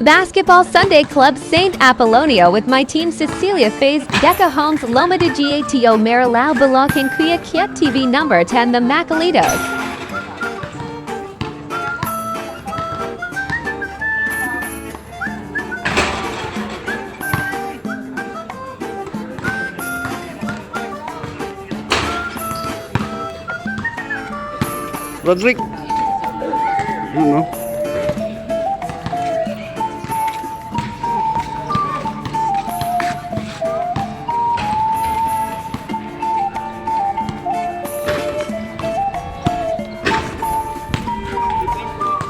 Basketball Sunday Club St. Apolonio with my team Cecilia Faze, Deca Homes, Loma de Gato, Marilao, Balak, and Kuya Kiet TV number 10, the Macalitos. Rodrick. Ano?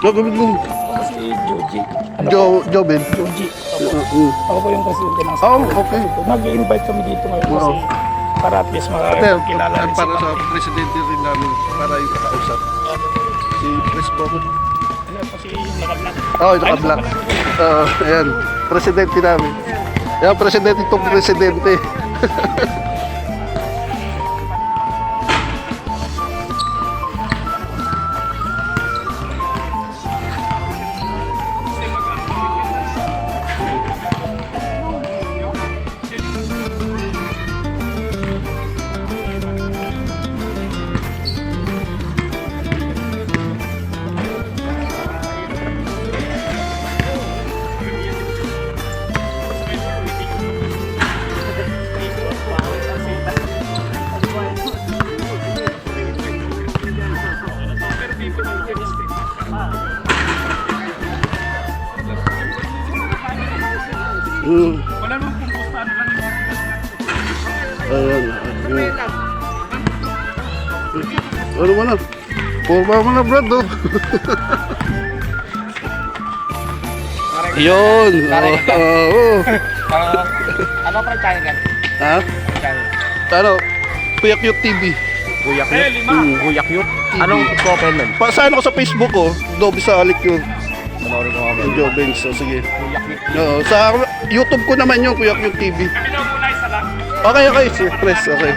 Gagawin mo. Ako si Joji. Jobin. Joji. Ako po yung presidente ng Okay. Nag-invite kami dito ngayon kasi para at least makakilala rin Para sila. sa presidente rin namin, para yung kausap. Si Presbo. Ano po si Naka-Black? Naka-black. Ayan, presidente namin. Ayan, presidente itong presidente. Wala nung kumusta ano lang Ayan. Ano mo na? Forma mo na, Brad, oh. Yun. Oo. Ano pa channel yan? Ha? Ano? Kuya Cute TV. Kuya Cute? Kuya Cute? Anong profile nun? Saan ako sa Facebook, oh? Dobby sa Alik yun. Panoorin ko kami. Joe Benz, oh, sige. Kuya Cute. Oo, sa YouTube ko naman yung Kuya Cute TV. Kami daw muna isa lang. Okay, sige, press, okay.